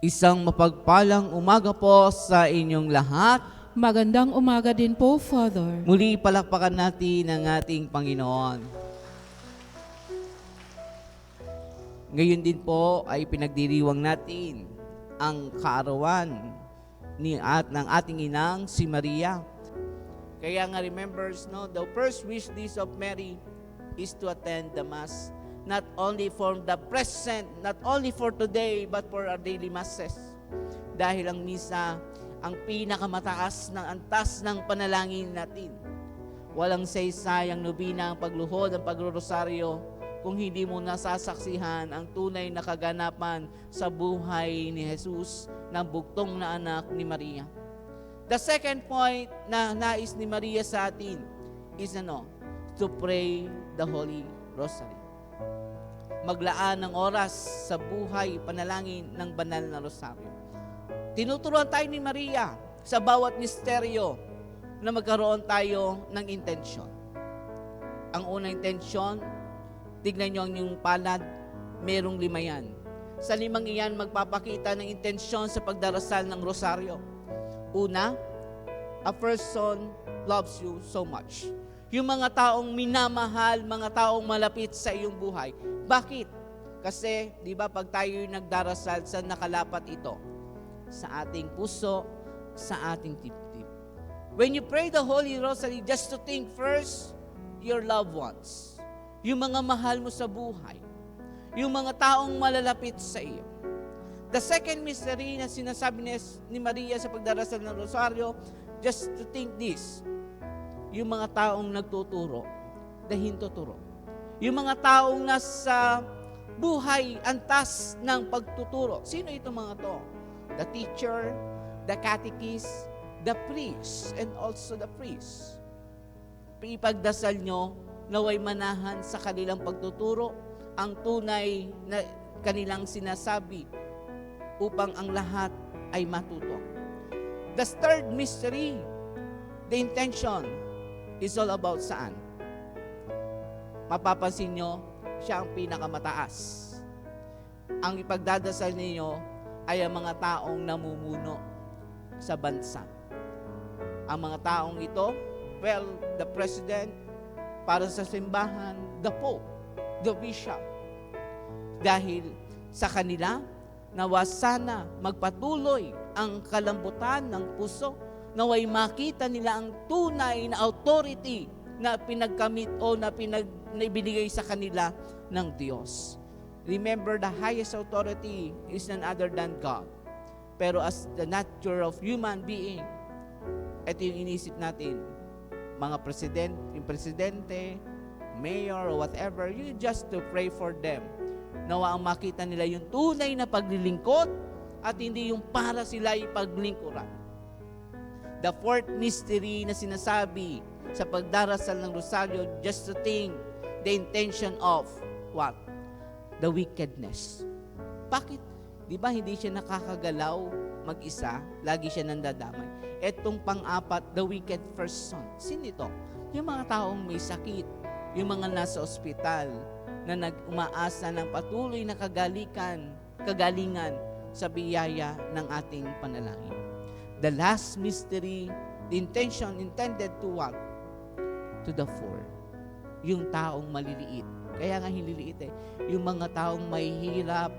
Isang mapagpalang umaga po sa inyong lahat. Magandang umaga din po, Father. Muli palakpakan natin ang ating Panginoon. Ngayon din po ay pinagdiriwang natin ang kaarawan ng ating inang si Maria. Kaya nga remembers, no, the first wish list of Mary is to attend the Mass, not only for the present, not only for today, but for our daily masses. Dahil ang misa, ang pinakamataas ng antas ng panalangin natin. Walang saysayang nobina ang pagluhod, ang pagrorosaryo, kung hindi mo nasasaksihan ang tunay na kaganapan sa buhay ni Jesus ng bugtong na anak ni Maria. The second point na nais ni Maria sa atin is to pray the Holy Rosary. Maglaan ng oras sa buhay panalangin ng banal na rosaryo. Tinuturuan tayo ni Maria sa bawat misteryo na magkaroon tayo ng intensyon. Ang unang intensyon, tignan nyo ang inyong palad, merong 5 yan. Sa 5 iyan, magpapakita ng intensyon sa pagdarasal ng rosaryo. Una, a person loves you so much. Yung mga taong minamahal, mga taong malapit sa iyong buhay. Bakit? Kasi, di ba, pag tayo'y nagdarasal, saan nakalapat ito? Sa ating puso, sa ating dibdib. When you pray the Holy Rosary, just to think first, your loved ones. Yung mga mahal mo sa buhay. Yung mga taong malalapit sa iyo. The second mystery na sinasabi ni Maria sa pagdarasal ng Rosaryo, just to think this. Yung mga taong nagtuturo, dahintuturo. Yung mga taong nasa buhay, antas ng pagtuturo. Sino itong mga to? The teacher, the catechist, the priest, and also the priest. Ipagdasal nyo, naway manahan sa kanilang pagtuturo, ang tunay na kanilang sinasabi upang ang lahat ay matuto. The third mystery, the intention, is all about saan? Mapapansin nyo, siya ang pinakamataas. Ang ipagdadasal ninyo ay ang mga taong namumuno sa bansa. Ang mga taong ito, well, the president, para sa simbahan, the pope, the bishop. Dahil sa kanila, nawa sana magpatuloy ang kalambutan ng puso, naway makita nila ang tunay na authority na pinagkamit o na ibinigay sa kanila ng Diyos. Remember, the highest authority is none other than God. Pero as the nature of human being, ito yung inisip natin, mga presidente, mayor, or whatever, you just to pray for them. Nawa ang makita nila yung tunay na paglilingkod at hindi yung para sila ipaglingkuran. The fourth mystery na sinasabi sa pagdarasal ng rosaryo, just to think the intention of what? The wickedness. Bakit? Di ba hindi siya nakakagalaw mag-isa? Lagi siya nandadamay. Etong pang-apat, the wicked person. Sino ito? Yung mga taong may sakit, yung mga nasa ospital, na nag-umaasa ng patuloy na kagalingan sa biyaya ng ating panalangin. The last mystery, the intention intended to what? To the poor. Yung taong maliliit. Kaya nga hililiit Yung mga taong mahihirap,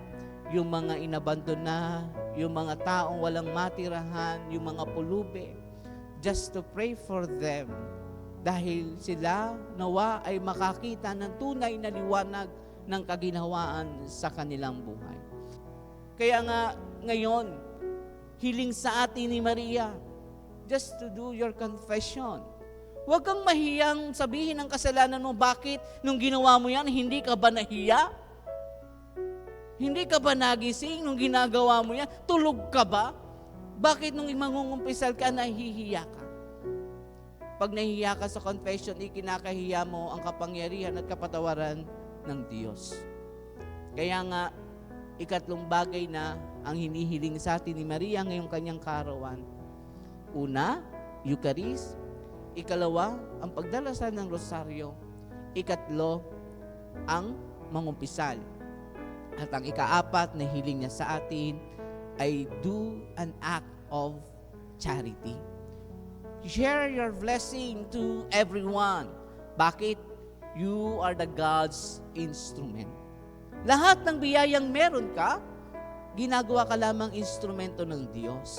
yung mga inabandona, yung mga taong walang matirahan, yung mga pulube. Just to pray for them. Dahil sila nawa ay makakita ng tunay na liwanag ng kaginhawaan sa kanilang buhay. Kaya nga ngayon, hiling sa atin ni Maria, just to do your confession. Huwag kang mahiyang sabihin ang kasalanan mo. Bakit? Nung ginawa mo yan, hindi ka ba nahiya? Hindi ka ba nagising nung ginagawa mo yan? Tulog ka ba? Bakit nung mangungumpisal ka, nahihiya ka? Pag nahihiya ka sa confession, ikinakahiya mo ang kapangyarihan at kapatawaran ng Diyos. Kaya nga, ikatlong bagay na ang hinihiling sa atin ni Maria ngayong kanyang kaarawan. Una, Eucharist. Ikalawa, ang pagdarasal ng rosaryo. Ikatlo, ang mangumpisal. At ang ikaapat na hiling niya sa atin ay do an act of charity. Share your blessing to everyone. Bakit? You are the God's instrument. Lahat ng biyayang meron ka, ginagawa ka lamang instrumento ng Diyos.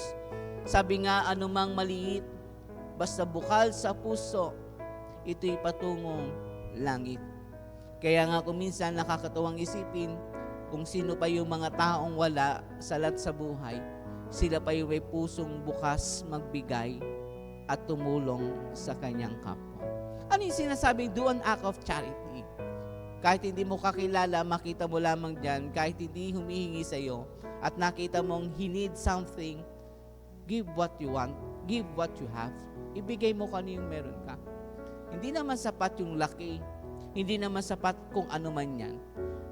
Sabi nga, anumang maliit, basta bukal sa puso, ito'y patungong langit. Kaya nga kung minsan nakakatuwang isipin, kung sino pa yung mga taong wala salat sa buhay, sila pa yung may pusong bukas magbigay at tumulong sa kanyang kapwa. Ano yung sinasabing do an act of charity? Kahit hindi mo kakilala, makita mo lamang dyan, kahit hindi humihingi sa iyo, at nakita mong he needs something, give what you want, give what you have. Ibigay mo kung ano yung meron ka. Hindi naman sapat yung laki, hindi naman sapat kung ano man yan.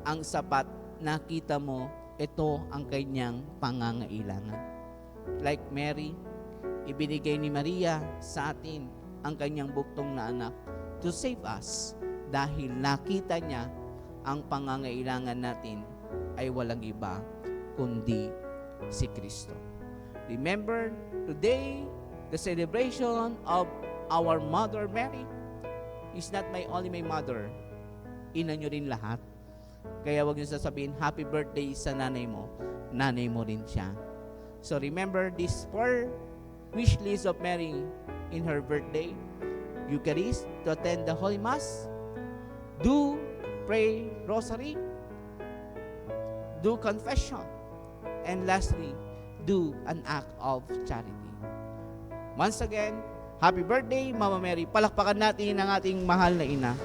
Ang sapat, nakita mo, ito ang kanyang pangangailangan. Like Mary, ibinigay ni Maria sa atin ang kanyang buktong na anak to save us dahil nakita niya ang pangangailangan natin ay walang iba kundi si Kristo. Remember, today, the celebration of our Mother Mary is not only my mother. Ina nyo rin lahat. Kaya wag nyo sasabihin, happy birthday sa nanay mo. Nanay mo rin siya. So remember this 4 wish list of Mary in her birthday. Eucharist, to attend the Holy Mass. Do pray rosary. Do confession. And lastly, do an act of charity. Once again, happy birthday, Mama Mary. Palakpakan natin ang ating mahal na ina.